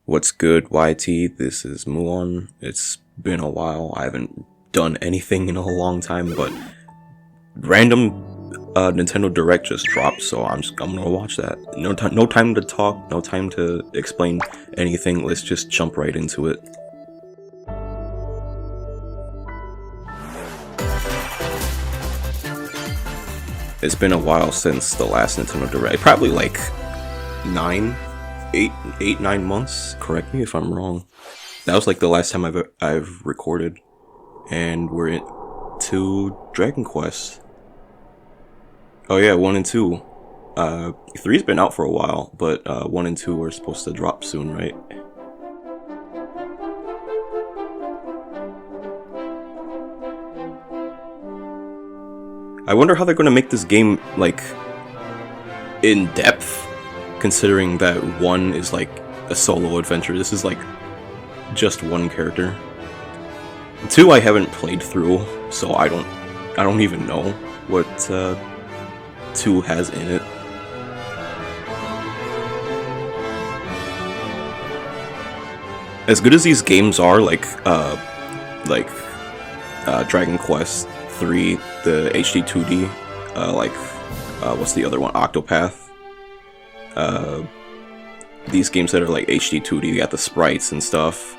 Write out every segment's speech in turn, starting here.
What's good, YT? This is Muon. It's been a while. I haven't done anything in a long time, but random Nintendo Direct just dropped, so I'm gonna watch that. No time to talk, no time to explain anything. Let's just jump right into it. It's been a while since the last Nintendo Direct. Probably like 9 months. Correct me if I'm wrong. That was like the last time I've recorded, and we're into Dragon Quest. Oh yeah, 1 and 2. 3's been out for a while, but 1 and 2 are supposed to drop soon, right? I wonder how they're gonna make this game like in depth, considering that 1 is like a solo adventure. This is like just one character. 2 I haven't played through, so I don't even know what 2 has in it. As good as these games are, like Dragon Quest 3, the HD 2D, what's the other one? Octopath. These games that are like HD 2D, you got the sprites and stuff.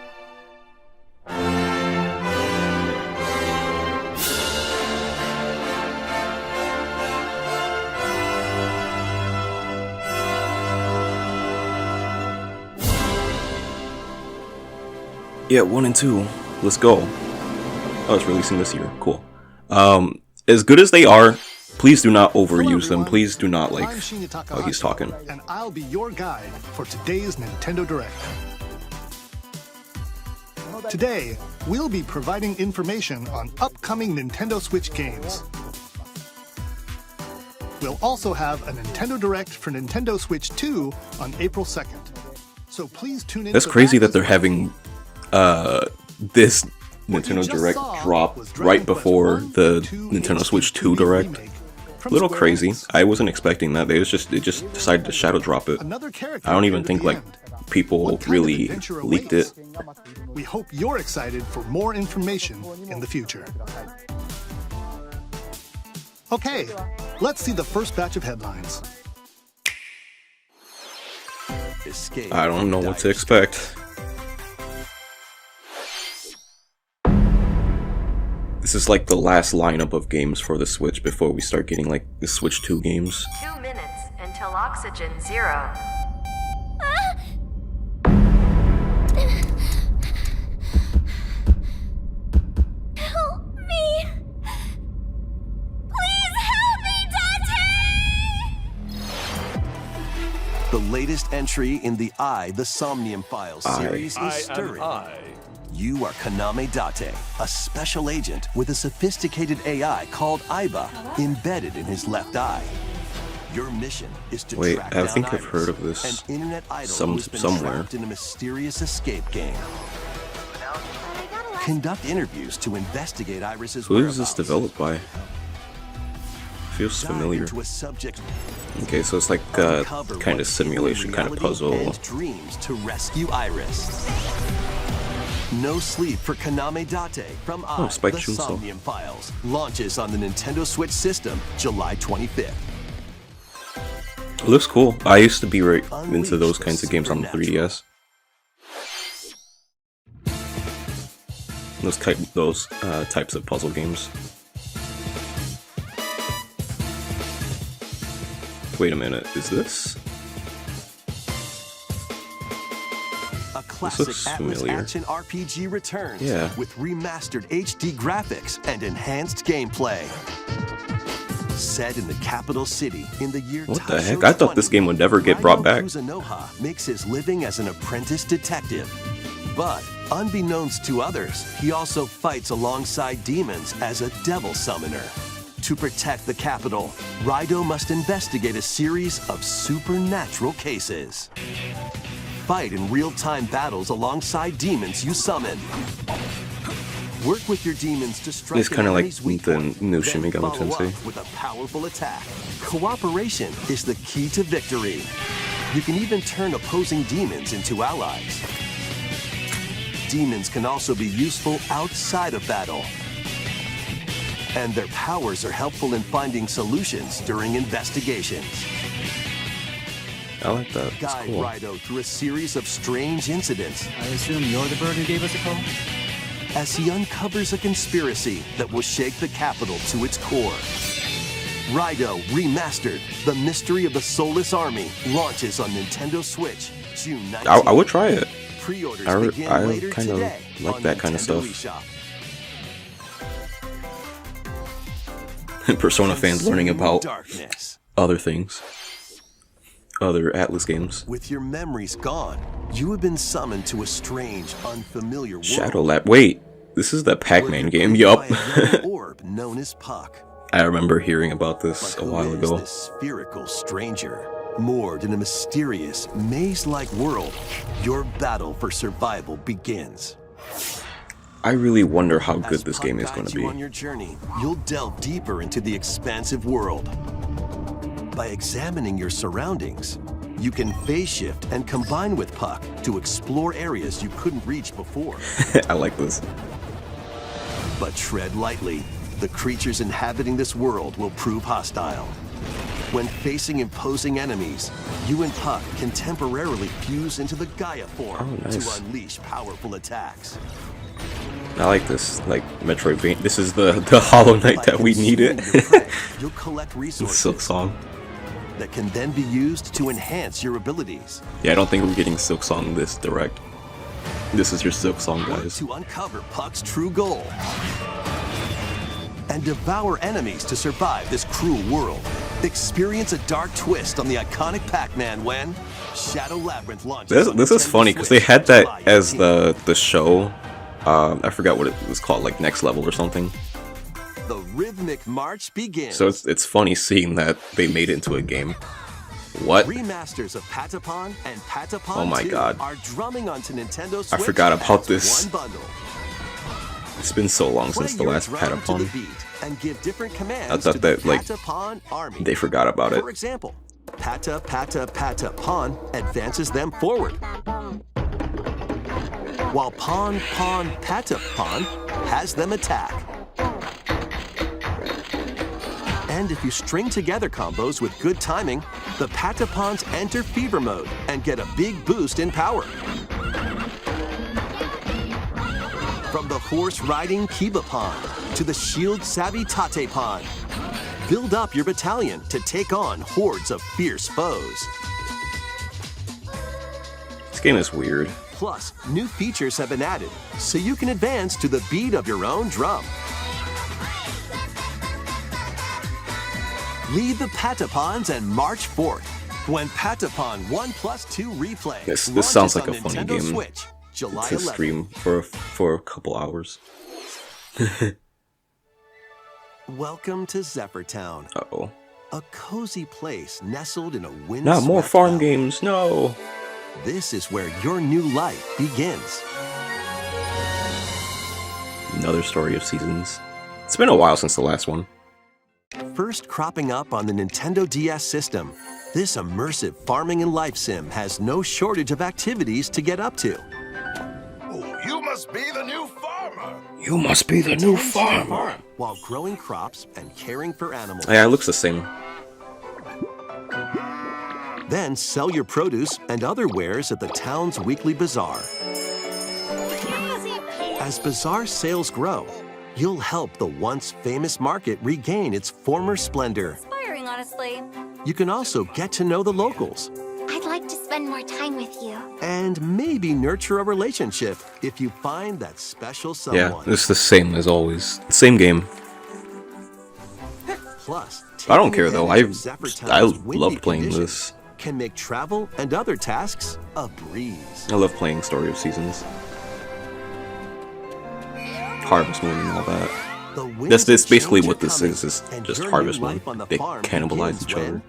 Yeah, 1 and 2. Let's go. Oh, it's releasing this year. Cool. As good as they are, please do not overuse them. Please do not like... Oh, he's talking. And I'll be your guide for today's Nintendo Direct. Today, we'll be providing information on upcoming Nintendo Switch games. We'll also have a Nintendo Direct for Nintendo Switch 2 on April 2nd. So please tune in. That's crazy that they're having this Nintendo Direct drop right before the Nintendo Switch 2 Direct. A little crazy. I wasn't expecting that. They just decided to shadow drop it. I don't even think like people really leaked it. We hope you're excited for more information in the future. Okay, let's see the first batch of headlines. I don't know what to expect. This is like the last lineup of games for the Switch before we start getting like the Switch 2 games. 2 minutes until oxygen 0. Help me! Please help me, Dante! The latest entry in the the Somnium Files series is stirring. You are Kaname Date, a special agent with a sophisticated AI called Aiba embedded in his left eye. Your mission is to track down I think I've Iris, heard of this an internet idol who's been somewhere. trapped in a mysterious escape game. Conduct interviews to investigate Iris's Who is whereabouts. this developed by? Feels Dive familiar. into a subject Okay, so it's like kind of simulation, kind of puzzle. And dreams to rescue Iris. No Sleep for Kaname Date from Spike the Chunsoul. Somnium Files launches on the Nintendo Switch system July 25th. It looks cool. I used to be right into those kinds of games on the 3DS. Those types of puzzle games. Wait a minute, is this? A classic looks Atlas familiar. action RPG returns with remastered HD graphics and enhanced gameplay. Set in the capital city in the year What the heck? I thought this game would never get brought back. Kuzunoha makes his living as an apprentice detective. But unbeknownst to others, he also fights alongside demons as a devil summoner. To protect the capital, Raido must investigate a series of supernatural cases. Fight in real-time battles alongside demons you summon. Work with your demons to strike It's kinda an like enemy's weak the point, new then Shin Megami follow Tensei. up with a powerful attack. Cooperation is the key to victory. You can even turn opposing demons into allies. Demons can also be useful outside of battle. And their powers are helpful in finding solutions during investigations. I like that. It's Guide cool. Rido through a series of strange incidents I assume you're the bird who gave us a call? as he uncovers a conspiracy that will shake the capital to its core. Rido Remastered, The Mystery of the Soulless Army, launches on Nintendo Switch June 19th. I would try it. Pre-orders I begin later kind of today like on that kind of Nintendo stuff. eShop. Persona fans learning about Darkness. other things. Other Atlas games. With your memories gone, you have been summoned to a strange, unfamiliar world. Shadow Lab. Wait, this is the Pac-Man game. Yup. By a yellow orb known as Puck. I remember hearing about this But a who while is ago. this spherical stranger? Moored in a mysterious, maze-like world, your battle for survival begins. I really wonder how good As this Puck game is going guides to you be. on your journey, you'll delve deeper into the expansive world. By examining your surroundings, you can phase shift and combine with Puck to explore areas you couldn't reach before. I like this. But tread lightly. The creatures inhabiting this world will prove hostile. When facing imposing enemies, you and Puck can temporarily fuse into the Gaia form Oh, nice. to unleash powerful attacks. I like this, like Metroidvania. This is the Hollow Knight By that we needed. consuming your prey, you'll collect Silk resources Song. that can then be used to enhance your abilities. Yeah, I don't think we're getting Silk Song this direct. This is your Silk Song, Work guys. to uncover Puck's true goal. And devour enemies to survive this cruel world. Experience a dark twist on the iconic Pac-Man when Shadow Labyrinth launches. This is funny because they had that as the show. I forgot what it was called, like Next Level or something. The rhythmic march begins. So it's funny seeing that they made it into a game. What? Remasters of Patapon and Patapon Oh my 2 God. are drumming onto Nintendo Switch. I forgot about as this. One bundle. It's been so long Play since the your last drum to the Patapon. beat and give different commands I thought to the that, like, Patapon army. They forgot about it. For example, Pata Pata Pata Pawn advances them forward, while Pawn Pawn Pata Pawn has them attack. And if you string together combos with good timing, the Patapons enter fever mode and get a big boost in power. From the horse-riding Kiba Pawn to the shield-savvy Tate Pawn, build up your battalion to take on hordes of fierce foes. This game is weird. Plus, new features have been added, so you can advance to the beat of your own drum. Lead the Patapons and march forth when Patapon 1+2 Replay This launches sounds like on a funny Nintendo game Switch, July to 11th. stream for a couple hours. Welcome to Zephyr Town, Uh-oh. a cozy place nestled in a windswept Not more farm valley. games, no! This is where your new life begins. Another Story of Seasons. It's been a while since the last one. First cropping up on the Nintendo DS system, this immersive farming and life sim has no shortage of activities to get up to. Oh, you must be the new farmer. You must be the new farmer! While growing crops and caring for animals. Yeah, it looks the same. Then sell your produce and other wares at the town's weekly bazaar. As bazaar sales grow, you'll help the once famous market regain its former splendor. Inspiring, honestly. You can also get to know the locals I'd like to spend more time with you. and maybe nurture a relationship if you find that special Yeah, someone. it's the same as always. Same game. Plus, I don't taking care though. advantage of Zephyr I Town's windy love playing conditions this. can make travel and other tasks a breeze. I love playing Story of Seasons. Harvest Moon and all that. The winds That's of basically change what are this coming, is and just your new Harvest Moon. life on the They farm cannibalize begins each other. when-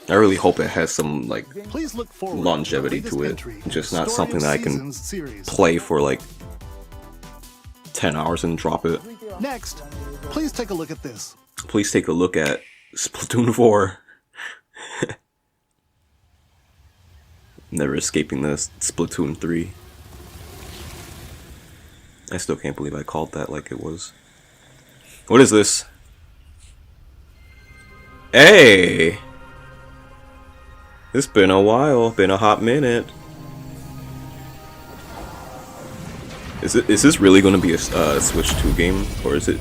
I really hope it has some like Please look forward longevity the to latest it, entry in just the not Story something of that I can Seasons series. play for like 10 hours and drop it. Next, please take a look at this. Please take a look at Splatoon 4. Never escaping the Splatoon 3. I still can't believe I called that like it was. What is this? Hey! It's been a while, been a hot minute. Is this really going to be a Switch 2 game, or is it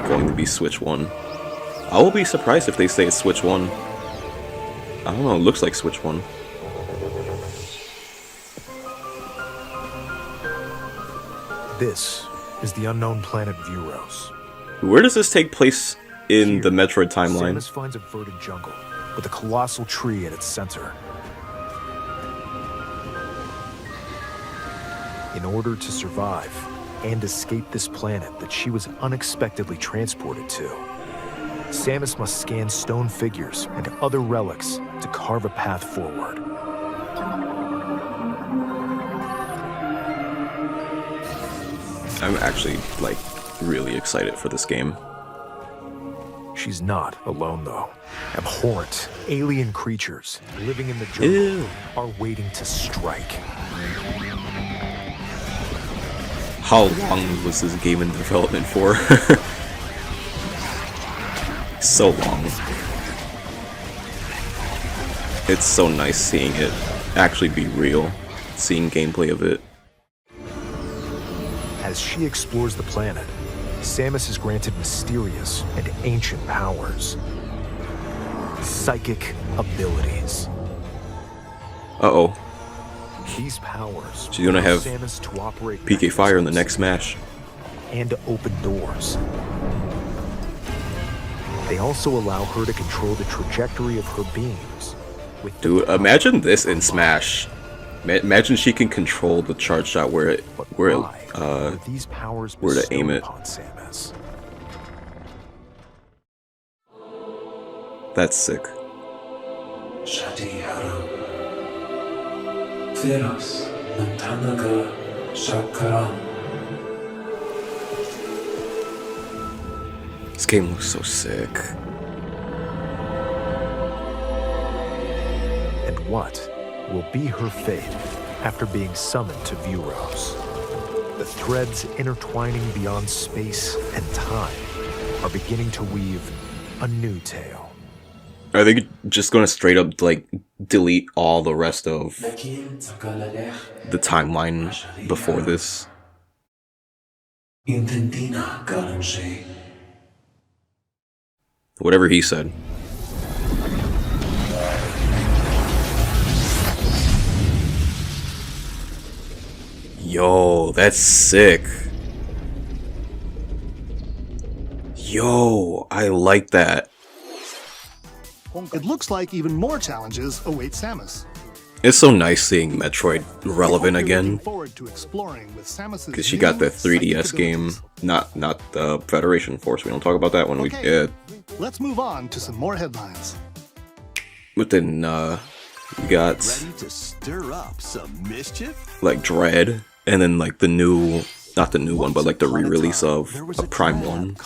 going to be Switch 1? I will be surprised if they say it's Switch 1. I don't know, it looks like Switch 1. This is the unknown planet Vuros. Where does this take place in the Metroid timeline? Samus finds a verdant jungle with a colossal tree at its center. In order to survive and escape this planet that she was unexpectedly transported to, Samus must scan stone figures and other relics to carve a path forward. I'm actually, like, really excited for this game. She's not alone, though. Abhorrent, alien creatures living in the jungle Ew. are waiting to strike. How long was this game in development for? So long. It's so nice seeing it actually be real, seeing gameplay of it. As she explores the planet, Samus is granted mysterious and ancient powers. Psychic abilities. Uh-oh. These powers She's gonna have allow Samus to operate PK Fire in the next mechanisms Smash. and to open doors. They also allow her to control the trajectory of her beams. With Dude, imagine this in Smash. Imagine she can control the charge shot where to aim it. Samus? That's sick. This game looks so sick. And what will be her fate after being summoned to Vuros? The threads intertwining beyond space and time are beginning to weave a new tale. Are they just gonna straight up, like, delete all the rest of the timeline before this? Whatever he said. Yo, that's sick. Yo, I like that. It looks like even more challenges await Samus. It's so nice seeing Metroid relevant again, because she got the 3DS game, not the Federation Force. We don't talk about that one. Okay, let's move on to some more headlines. But then we got Ready to stir up some mischief? like Dread, and then like the new, not the new one, but like the re-release of Prime 1,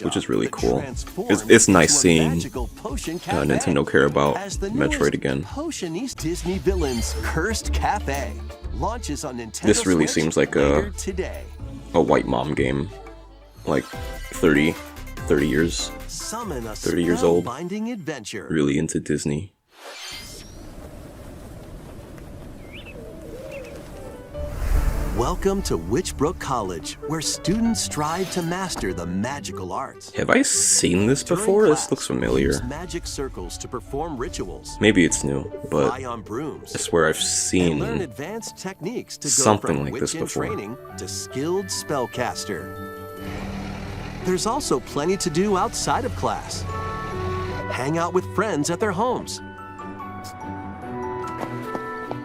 which is really cool. It's nice seeing Nintendo care about Metroid again. Potion-East Disney Villains Cursed Cafe launches on Nintendo This really Switch seems like later today. a white mom game, like 30 years, Summon a 30 years old, spellbinding adventure. really into Disney. Welcome to Witchbrook College, where students strive to master the magical arts. Have I seen this before? During This class, looks familiar. use magic circles to perform rituals. Maybe it's new, but Fly on brooms. I swear I've And seen learn advanced techniques to go something from like this witch in before. training to skilled spellcaster. There's also plenty to do outside of class. Hang out with friends at their homes.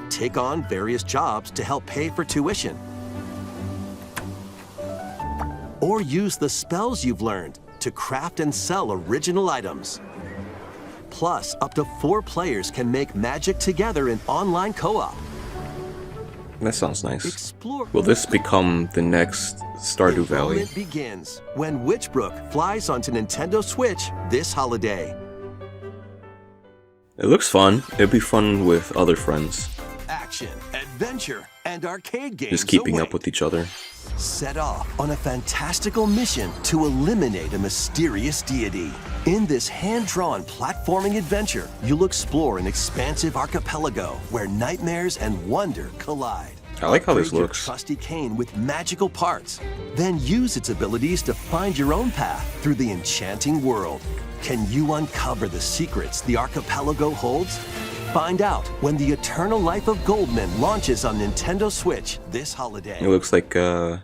Take on various jobs to help pay for tuition. Or use the spells you've learned to craft and sell original items. Plus, up to 4 players can make magic together in online co-op. That sounds nice. Explore. Will this become the next Stardew Valley? Enrollment begins when Witchbrook flies onto Nintendo Switch this holiday. It looks fun. It'd be fun with other friends. action, adventure, and arcade games Just keeping await. up with each other. Set off on a fantastical mission to eliminate a mysterious deity. In this hand-drawn platforming adventure, you'll explore an expansive archipelago where nightmares and wonder collide. I like how this Upgrade your looks. trusty cane with magical parts. Then use its abilities to find your own path through the enchanting world. Can you uncover the secrets the archipelago holds? Find out when the Eternal Life of Goldman launches on Nintendo Switch this holiday. It looks like Ghibli.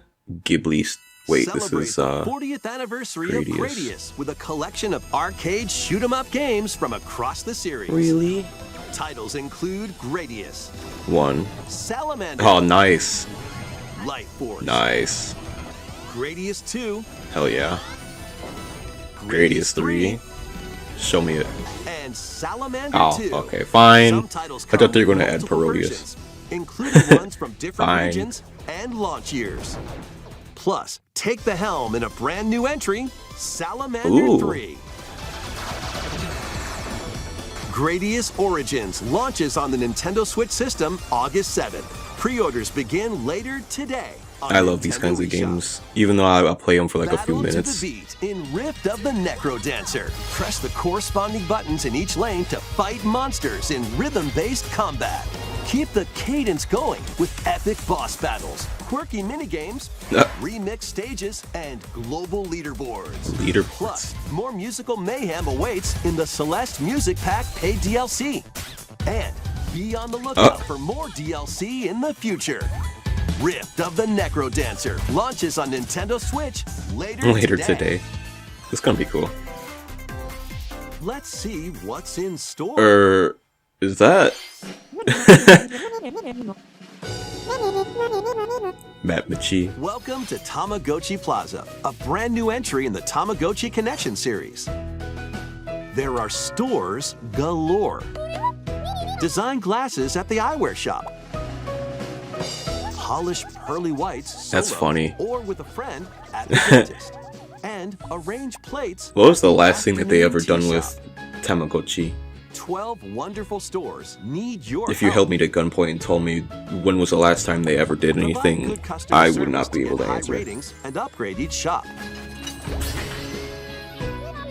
Wait, Celebrate this is the 40th anniversary of Gradius with a collection of arcade shoot-'em-up games from across the series. Really? Titles include Gradius, 1. Salamander, Oh, nice. Light Force, Nice. Gradius 2, Hell yeah. Gradius 3. Show me it. and Salamander Oh, 2. okay, fine. Some titles I thought come they were with gonna add multiple Parodius. versions, including ones from different Fine. regions and launch years. Plus, take the helm in a brand new entry, Salamander Ooh. 3. Gradius Origins launches on the Nintendo Switch system August 7th. Pre-orders begin later today. on I love these Nintendo kinds of eShop. games, even though I play them for like a few Battle minutes. to the beat in Rift of the Necro Dancer. Press the corresponding buttons in each lane to fight monsters in rhythm-based combat. Keep the cadence going with epic boss battles, quirky minigames, remix stages, and global leaderboards. Leaderboards. Plus, more musical mayhem awaits in the Celeste Music Pack paid DLC. And be on the lookout for more DLC in the future. Rift of the Necro Dancer launches on Nintendo Switch later today. It's gonna be cool. Let's see what's in store. Is that Matt Michi? Welcome to Tamagotchi Plaza, a brand new entry in the Tamagotchi Connection series. There are stores galore. Design glasses at the eyewear shop. Polish pearly whites That's solo funny. or with a friend at the dentist. And arrange plates. What was the at last thing that they ever afternoon done tea with Tamagotchi? 12 wonderful stores need your If you held me to gunpoint and told me when was the last time they ever did Provide anything, good customer I would service not be able to get high answer. ratings and upgrade each shop.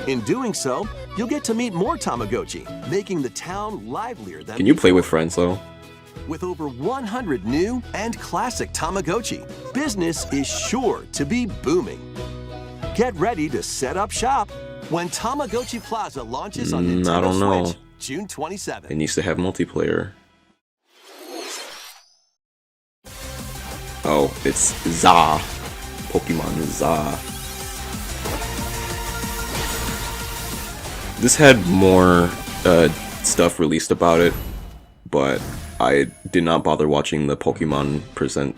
In doing so, you'll get to meet more Tamagotchi, making the town livelier than Can you play with before. friends though? With over 100 new and classic Tamagotchi, business is sure to be booming. Get ready to set up shop when Tamagotchi Plaza launches on Nintendo I don't know. Switch June 27th. It needs to have multiplayer. Oh, it's Za. Pokemon Za. This had more stuff released about it, but I did not bother watching the Pokemon present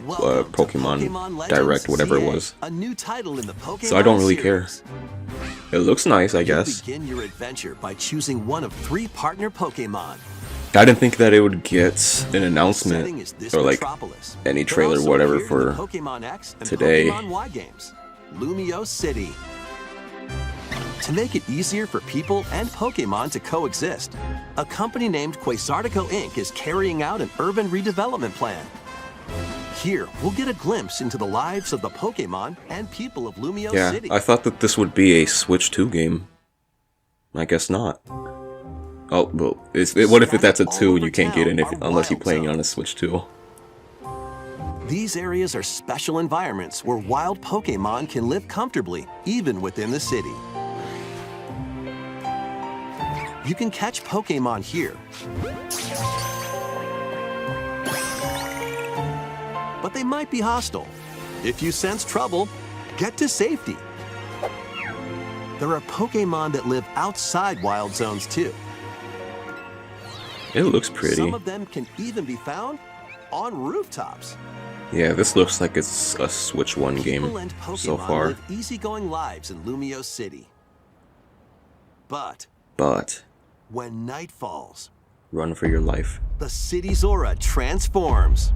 Welcome to Pokemon Legends Direct, whatever it CA, was. A new title in the Pokemon So I don't really care. series. It looks nice, I You guess. begin your adventure by choosing one of 3 partner Pokemon. I didn't think that it would get an Setting announcement is this or like metropolis. any It trailer, also whatever, appeared in for the Pokemon X and today. Pokemon Y games. Lumio City. To make it easier for people and Pokemon to coexist, a company named Quasartico Inc. is carrying out an urban redevelopment plan. Here, we'll get a glimpse into the lives of the Pokemon and people of Lumio Yeah, City. I thought that this would be a Switch 2 game. I guess not. Oh, well, what if that's a 2 and you can't get in unless you're playing on a Switch 2? These areas are special environments where wild Pokemon can live comfortably, even within the city. You can catch Pokemon here. But they might be hostile. If you sense trouble, get to safety. There are Pokemon that live outside wild zones too. It looks pretty. Some of them can even be found on rooftops. Yeah, this looks like it's a Switch 1 game People and Pokemon so far. live easygoing lives in Lumio City. But But when night falls, run for your life. the city's aura transforms.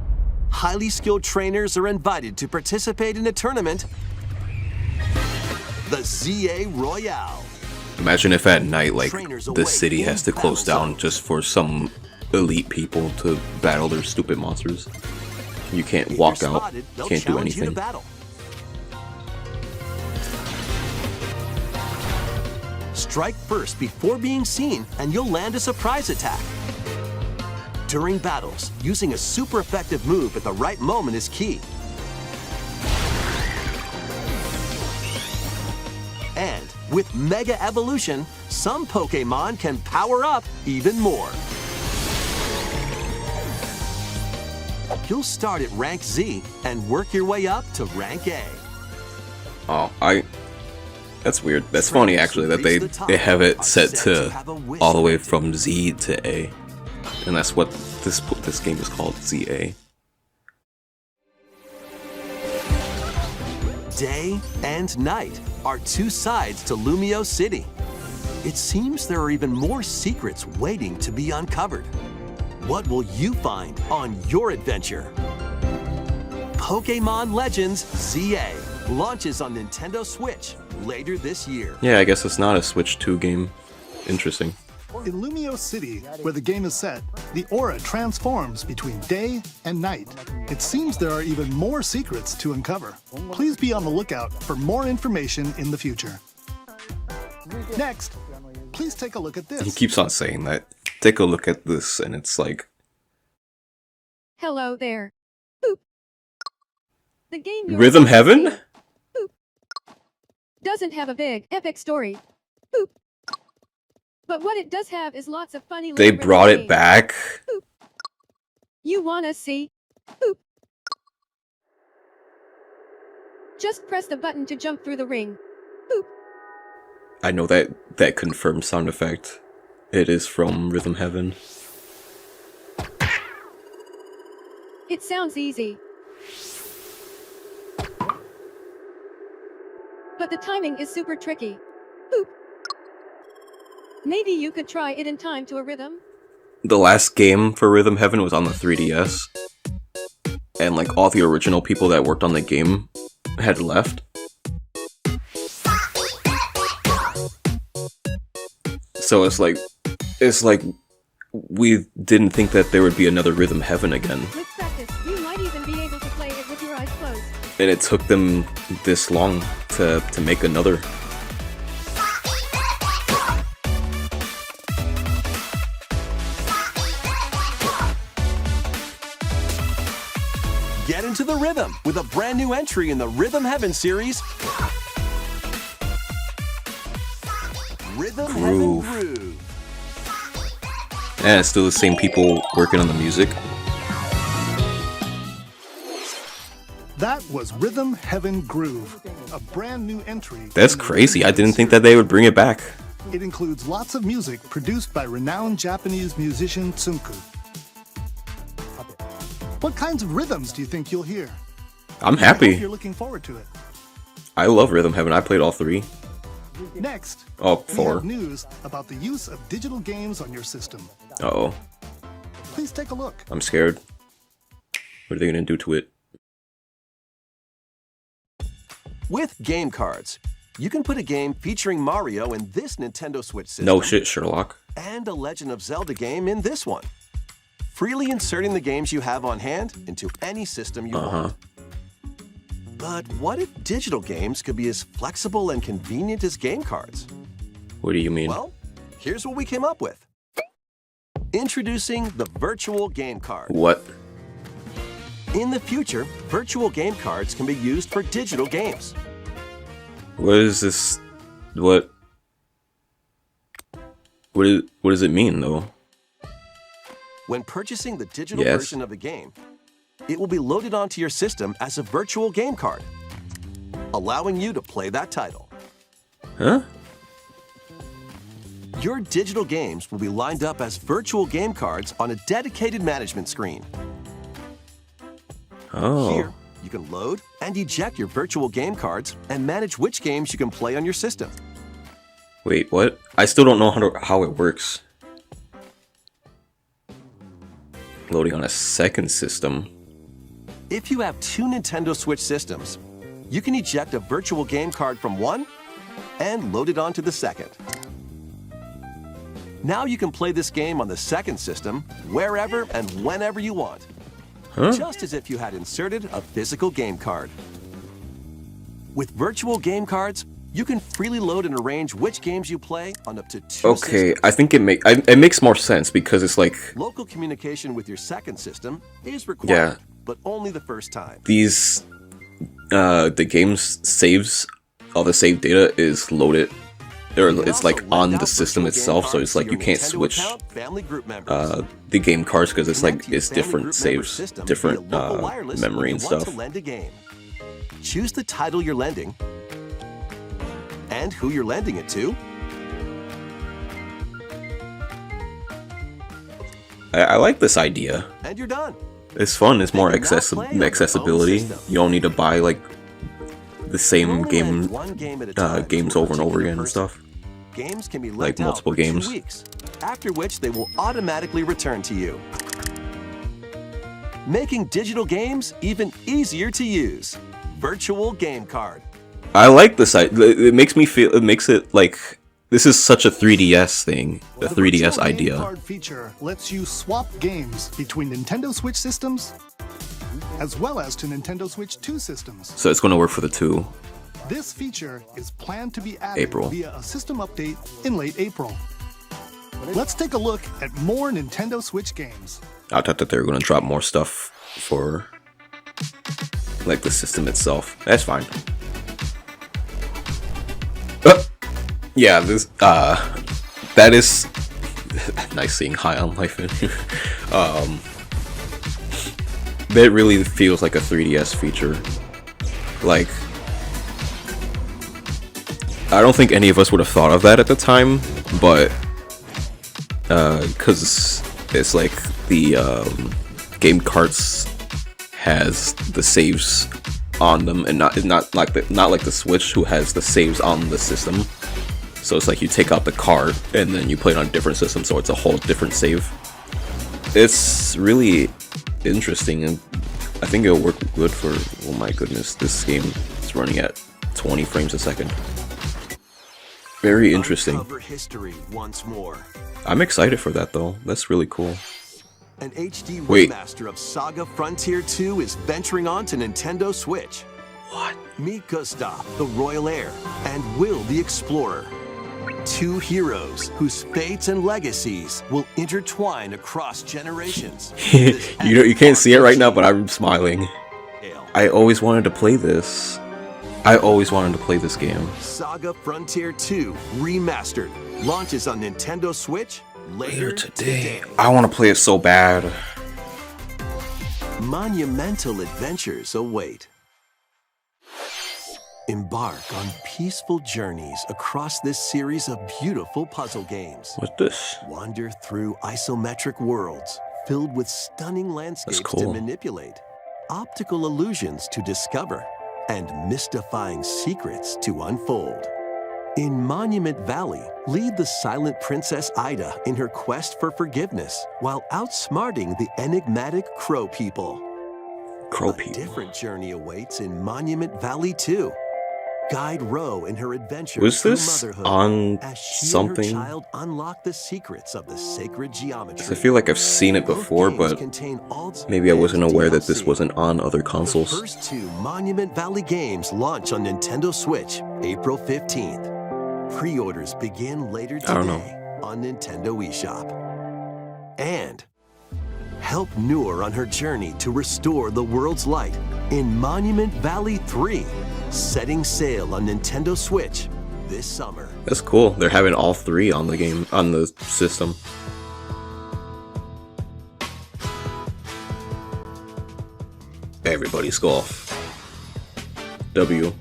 Highly skilled trainers are invited to participate in a tournament, the ZA Royale. Imagine if at night, like, Trainers the await city in has to close battle down zones. just for some elite people to battle their stupid monsters. You can't If walk you're out, spotted, they'll can't do challenge you to anything. battle. Strike first before being seen, and you'll land a surprise attack. During battles, using a super effective move at the right moment is key. And with Mega Evolution, some Pokémon can power up even more. You'll start at rank Z and work your way up to rank A. Oh, that's weird. That's funny actually that they have it set to all the way from Z to A, and that's what this game is called, ZA. Day and night are two sides to Lumio City. It seems there are even more secrets waiting to be uncovered. What will you find on your adventure? Pokémon Legends ZA launches on Nintendo Switch later this year. Yeah, I guess it's not a Switch 2 game. Interesting. In Lumio City, where the game is set, the aura transforms between day and night. It seems there are even more secrets to uncover. Please be on the lookout for more information in the future. Next, please take a look at He this. keeps on saying that. Take a look at this, and it's like, Hello there. Boop. The game you're Rhythm about to Heaven? see, boop, doesn't have a big, epic story. Boop. But what it does have is lots of funny They little brought rhythm it back. Boop. You wanna see? Boop. Just press the button to jump through the ring. Boop. I know that confirmed sound effect. It is from Rhythm Heaven. It sounds easy. But the timing is super tricky. Boop. Maybe you could try it in time to a rhythm. The last game for Rhythm Heaven was on the 3DS, and like all the original people that worked on the game had left. So it's like we didn't think that there would be another Rhythm Heaven again, With practice, you might even be able to play it with your eyes closed. and it took them this long to make another. Get into the rhythm with a brand new entry in the Rhythm Heaven series. Rhythm Groove. Heaven Groove. And it's still the same people working on the music. That was Rhythm Heaven Groove, a brand new entry. That's in the crazy. Rhythm I didn't Heaven think that they would bring it back. It includes lots of music produced by renowned Japanese musician Tsunku. What kinds of rhythms do you think you'll hear? I'm I hope happy. you're looking forward to it. I love Rhythm Heaven. I played all three. Next, Oh, we 4. have news about the use of digital games on your system. Uh-oh. Please take a look. I'm scared. What are they gonna do to it? With game cards, you can put a game featuring Mario in this Nintendo Switch system. No shit, Sherlock. And a Legend of Zelda game in this one. Freely inserting the games you have on hand into any system you want. But what if digital games could be as flexible and convenient as game cards? What do you mean? Well, here's what we came up with. Introducing the virtual game card. What? In the future, virtual game cards can be used for digital games. What is this? What does it mean, though? When purchasing the digital Yes. version of the game, it will be loaded onto your system as a virtual game card, allowing you to play that title. Huh? Your digital games will be lined up as virtual game cards on a dedicated management screen. Oh. Here, you can load and eject your virtual game cards and manage which games you can play on your system. Wait, what? I still don't know how it works. Loading on a second system. If you have 2 Nintendo Switch systems, you can eject a virtual game card from one and load it onto the second. Now you can play this game on the second system wherever and whenever you want. Huh? Just as if you had inserted a physical game card. With virtual game cards, you can freely load and arrange which games you play on up to 2 Okay, systems. I think it makes more sense because it's like Local communication with your second system is required, but only the first time. these the game's saves, all the save data is loaded, or it's like on the system itself, so it's like you can't switch the game cards because it's like it's different saves, different memory and stuff. Choose the title you're lending and who you're lending it to. I like this idea. And you're done. It's fun. It's more And you're not playing on your own accessibility. system. You don't need to buy like the same Only game lend one game at a time games to a over and over particular again and person. stuff. Games can be Like lent out multiple for 2 games. weeks, after which they will automatically return to you. Making digital games even easier to use. Virtual game card. I like this. It makes me feel. It makes it like this is such a 3DS thing, a The 3DS virtual game idea. card feature lets you swap games between Nintendo Switch systems as well as to Nintendo Switch 2 systems. So it's going to work for the 2. This feature is planned to be added April. via a system update in late April. Let's take a look at more Nintendo Switch games. I thought that they were going to drop more stuff for like the system itself. That's fine. Yeah, this that is nice seeing High on Life in here. That really feels like a 3DS feature. Like, I don't think any of us would have thought of that at the time, but because it's like the game carts has the saves on them, and not like the Switch, who has the saves on the system. So it's like you take out the card and then you play it on a different system, so it's a whole different save. It's really interesting, and I think it'll work good for. Oh my goodness, this game is running at 20 frames a second. Very interesting. Uncover history once more. I'm excited for that though. That's really cool. An HD Wait. remaster of Saga Frontier 2 is venturing on to Nintendo Switch. What? Meet Gustav, the Royal Heir, and Will, the Explorer. 2 heroes whose fates and legacies will intertwine across generations. You can't see it right now, but I'm smiling. I always wanted to play this. I always wanted to play this game. Saga Frontier 2 Remastered launches on Nintendo Switch later today. I want to play it so bad. Monumental adventures await. Embark on peaceful journeys across this series of beautiful puzzle games. What's this? Wander through isometric worlds filled with stunning landscapes to cool. manipulate, optical illusions to discover, and mystifying secrets to unfold. In Monument Valley, lead the silent Princess Ida in her quest for forgiveness while outsmarting the enigmatic Crow People. Crow A people. different journey awaits in Monument Valley 2. Guide Ro in her adventure Was through this motherhood on as she something? and her child unlock the secrets of the sacred geometry. I feel like I've seen it Both before, games but contain alts maybe I wasn't and aware that this DLC. wasn't on other The consoles. first 2 Monument Valley games launch on Nintendo Switch April 15th. Pre-orders begin later I don't know. today on Nintendo eShop. And help Noor on her journey to restore the world's light in Monument Valley 3, setting sail on Nintendo Switch this summer. That's cool. They're having all 3 on the game, on the system. Everybody's golf. W.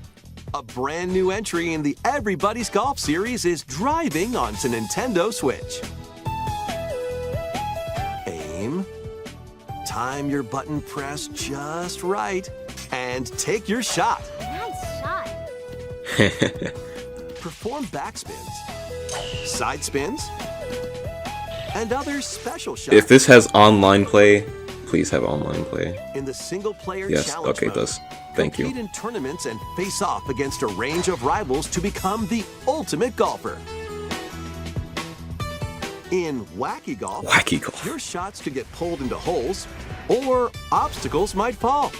A brand new entry in the Everybody's Golf series is driving onto Nintendo Switch. Aim, time your button press just right, and take your shot. Nice shot. Perform backspins, side spins, and other special shots. If this has online play, please have online play. in the single-player Yes, challenge okay, it mode, does. Thank you. compete in tournaments and face off against a range of rivals to become the ultimate golfer. In Wacky Golf, Wacky Golf. your shots could get pulled into holes, or obstacles might fall.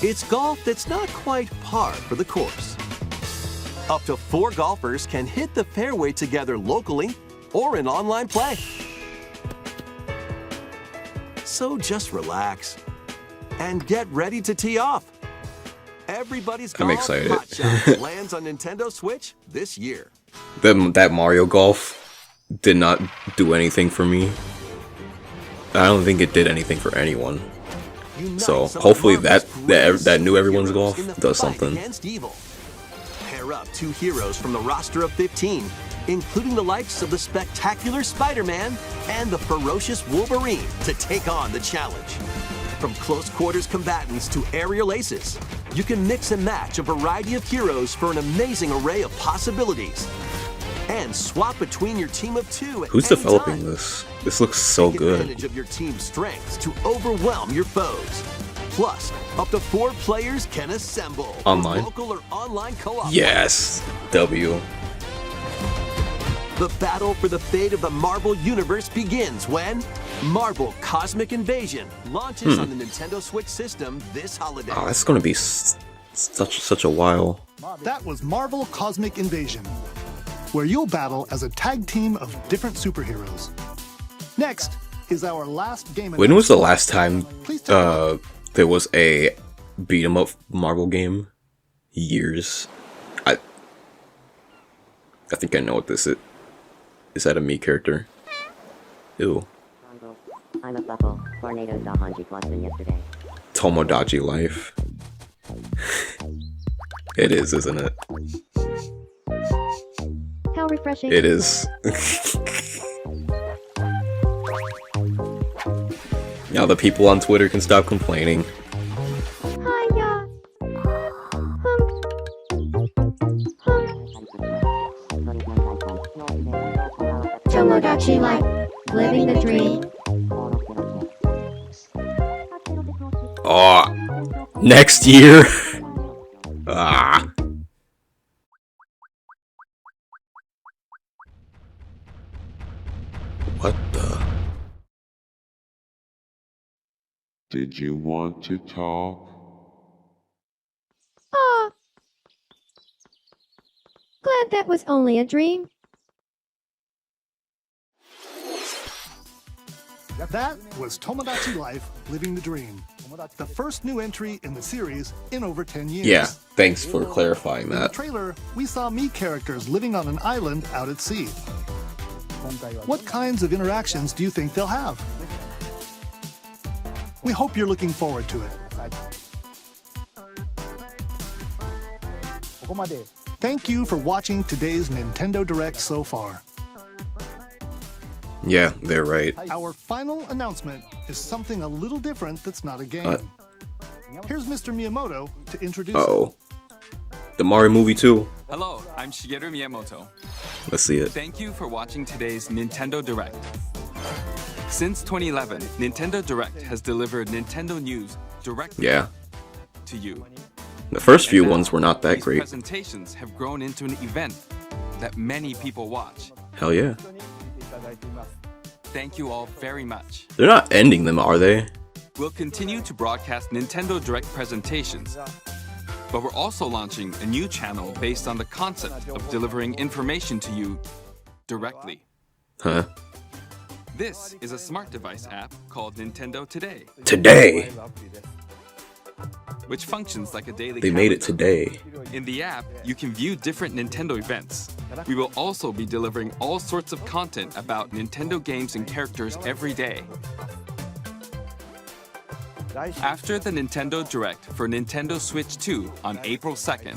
It's golf that's not quite par for the course. Up to 4 golfers can hit the fairway together locally or in online play. So just relax and get ready to tee off. Everybody's I'm Golf excited. Hot Shot lands on Nintendo Switch this year. That Mario Golf did not do anything for me. I don't think it did anything for anyone. Unite So some of hopefully Marvel's that greatest that new Everyone's superheroes Golf in the does fight something. against evil. Pair up 2 heroes from the roster of 15, including the likes of the spectacular Spider-Man and the ferocious Wolverine, to take on the challenge. From close quarters combatants to aerial aces, you can mix and match a variety of heroes for an amazing array of possibilities. And swap between your team of 2 at Who's any developing time. this? This looks so Take good. advantage of your team's strengths to overwhelm your foes. Plus, up to 4 players can assemble. for Online? Local or online co-op. Yes, W. The battle for the fate of the Marvel Universe begins when Marvel Cosmic Invasion launches on the Nintendo Switch system this holiday. Oh, that's gonna be such a while. That was Marvel Cosmic Invasion, where you'll battle as a tag team of different superheroes. Next is our last game. When was the last time Please take a look. there was a beat 'em up Marvel game? Years. I think I know what this is. Is that a me character? Ew. I'm a buckle. Tornadoes saw Hanji Boston yesterday. Tomodachi life. It is, isn't it? How refreshing. It is. Now the people on Twitter can stop complaining. Hiya. Tomodachi life. Living the dream. Oh, next year. Ah. What the? Did you want to talk? Aw. Glad that was only a dream. That was Tomodachi Life, Living the Dream. The first new entry in the series in over 10 years. Yeah, thanks for clarifying In the that. trailer, we saw Mii characters living on an island out at sea. What kinds of interactions do you think they'll have? We hope you're looking forward to it. Thank you for watching today's Nintendo Direct so far. Yeah, they're right. Our final announcement is something a little different that's not a game. Here's Mr. Miyamoto to introduce it. Uh-oh. The Mario movie too. Hello, I'm Shigeru Miyamoto. Let's see it. Thank you for watching today's Nintendo Direct. Since 2011, Nintendo Direct has delivered Nintendo news directly Yeah. to you. The first few And now, ones were not that these great. presentations have grown into an event that many people watch. Hell yeah. Thank you all very much. They're not ending them, are they? We'll continue to broadcast Nintendo Direct presentations, but we're also launching a new channel based on the concept of delivering information to you directly. Huh? This is a smart device app called Nintendo Today, Today. which functions like a daily They made it calendar. today. In the app, you can view different Nintendo events. We will also be delivering all sorts of content about Nintendo games and characters every day. After the Nintendo Direct for Nintendo Switch 2 on April 2nd,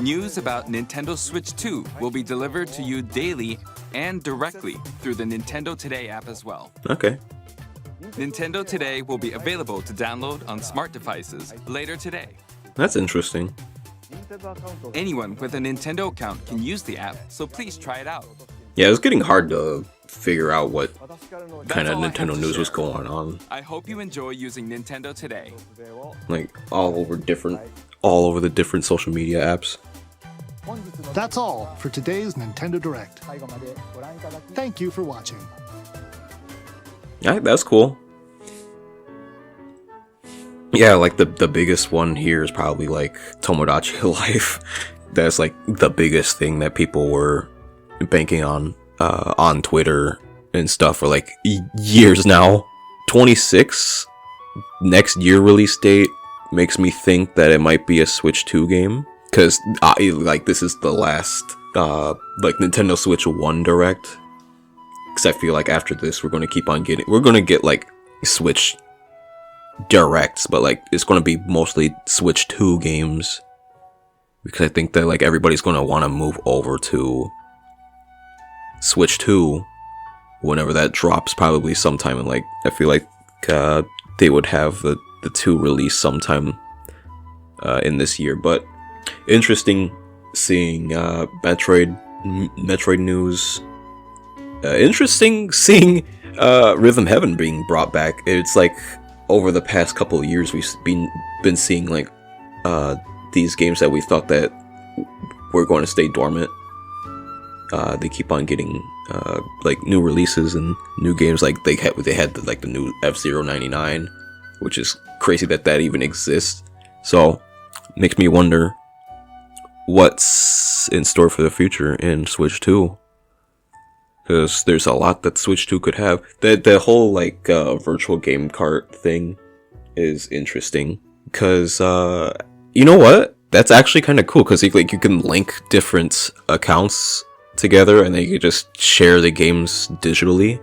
news about Nintendo Switch 2 will be delivered to you daily and directly through the Nintendo Today app as well. Okay. Nintendo Today will be available to download on smart devices later today. That's interesting. Anyone with a Nintendo account can use the app, so please try it out. Yeah, it was getting hard to figure out what kind That's of all I have Nintendo to news was share. going on. I hope you enjoy using Nintendo Today. Like all over the different social media apps. That's all for today's Nintendo Direct. Thank you for watching. Yeah, that's cool. Yeah, like the biggest one here is probably like Tomodachi Life. That's like the biggest thing that people were banking on Twitter and stuff for like years now. 26 next year release date makes me think that it might be a Switch 2 game, because like this is the last like Nintendo Switch 1 Direct, because I feel like after this we're going to get like Switch Directs, but like it's going to be mostly Switch 2 games, because I think that like everybody's going to want to move over to Switch 2 whenever that drops, probably sometime in like, I feel like they would have the 2 release sometime in this year. But interesting seeing Metroid news. Interesting seeing Rhythm Heaven being brought back. It's like over the past couple of years we've been seeing like these games that we thought that were going to stay dormant. They keep on getting like new releases and new games. Like they had like the new F-Zero 99, which is crazy that even exists. So makes me wonder what's in store for the future in Switch 2, because there's a lot that Switch 2 could have. The whole like virtual game cart thing is interesting, because you know what, that's actually kind of cool, because you can link different accounts together and then you can just share the games digitally.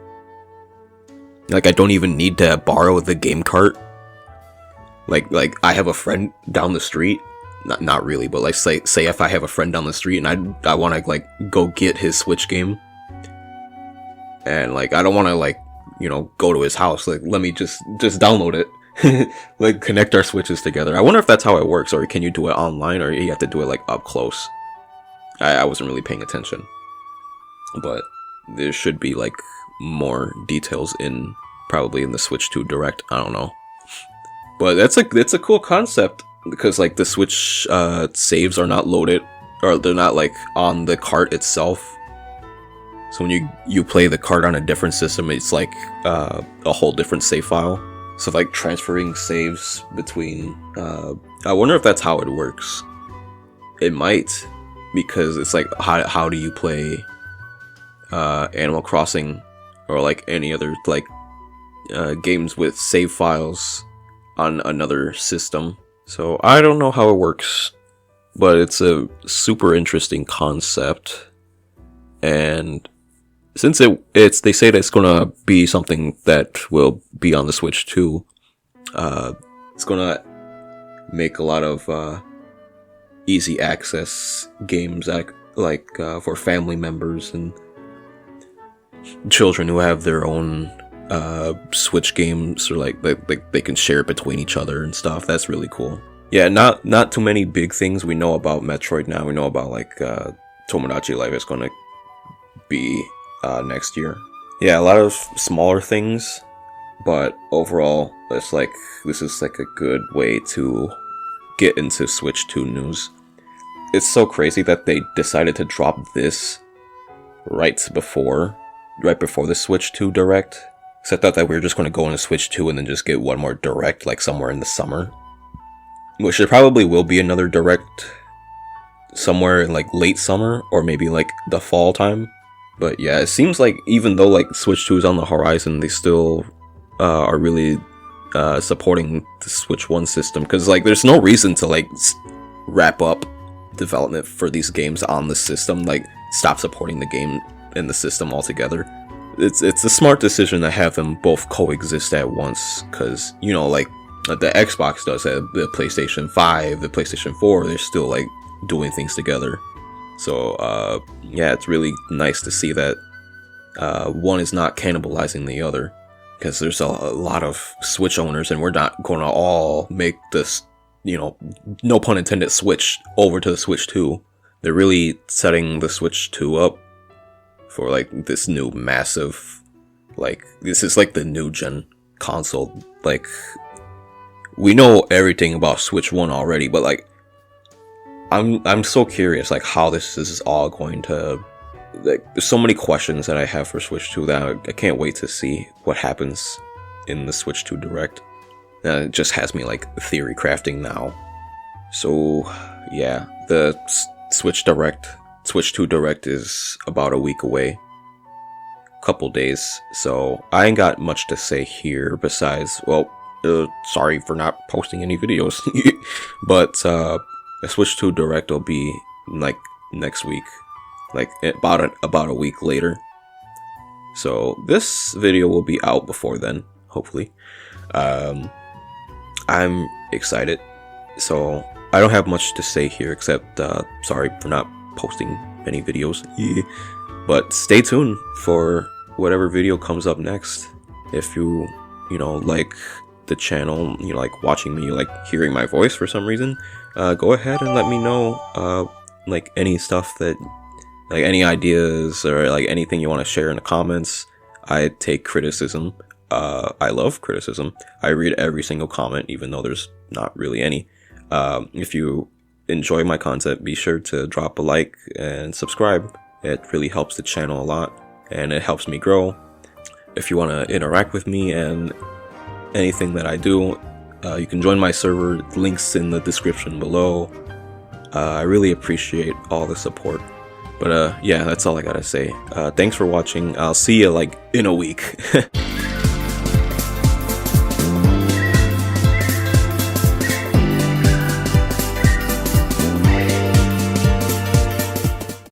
Like I don't even need to borrow the game cart. Like I have a friend down the street, not really, but like say if I have a friend down the street and I want to like go get his Switch game, and like I don't want to like, you know, go to his house, like let me just download it. Like connect our Switches together. I wonder if that's how it works, or can you do it online, or you have to do it like up close. I wasn't really paying attention, but there should be like more details probably in the Switch 2 Direct. I don't know, but it's a cool concept, because like the Switch saves are not loaded, or they're not like on the cart itself. So when you play the cart on a different system, it's like a whole different save file. So like transferring saves between, I wonder if that's how it works. It might, because it's like how do you play Animal Crossing or like any other like games with save files on another system. So I don't know how it works, but it's a super interesting concept. And since they say that it's gonna be something that will be on the Switch 2, it's gonna make a lot of easy access games like for family members and children who have their own Switch games, or like they can share it between each other and stuff. That's really cool. Yeah, not too many big things we know about Metroid now. We know about like Tomodachi Life is gonna be next year. Yeah, a lot of smaller things, but overall this is like a good way to get into Switch 2 news. It's so crazy that they decided to drop this right before the Switch 2 Direct. Because I thought that we were just going to go into Switch 2 and then just get one more Direct like somewhere in the summer. Which there probably will be another Direct somewhere in like late summer, or maybe like the fall time. But yeah, it seems like even though like Switch 2 is on the horizon, they still are really supporting the Switch 1 system, because like there's no reason to like wrap up development for these games on the system, like stop supporting the game in the system altogether. It's a smart decision to have them both coexist at once, because you know, like the Xbox does it, the PlayStation 5, the PlayStation 4, they're still like doing things together. So yeah, it's really nice to see that one is not cannibalizing the other, because there's a lot of Switch owners, and we're not going to all make this, you know, no pun intended, switch over to the Switch 2. They're really setting the Switch 2 up for like this new massive, like this is like the new gen console. Like we know everything about Switch 1 already, but like I'm so curious, like, how this is all going to, like, there's so many questions that I have for Switch 2 that I can't wait to see what happens in the Switch 2 Direct. It just has me, like, theory crafting now. So, yeah, the Switch 2 Direct is about a week away. Couple days, so I ain't got much to say here besides, well, sorry for not posting any videos. But, the Switch 2 Direct will be, like, next week. Like, about a week later. So, this video will be out before then, hopefully. I'm excited. So, I don't have much to say here except, sorry for not posting any videos. Yeah. But stay tuned for whatever video comes up next. If you know, like the channel, you like watching me, you like hearing my voice for some reason, go ahead and let me know, like any stuff that, like any ideas or like anything you want to share in the comments. I take criticism. I love criticism. I read every single comment, even though there's not really any. If you enjoy my content, be sure to drop a like and subscribe. It really helps the channel a lot, and it helps me grow. If you want to interact with me and anything that I do, you can join my server. Links in the description below. I really appreciate all the support. But yeah, that's all I gotta say. Thanks for watching. I'll see you like in a week.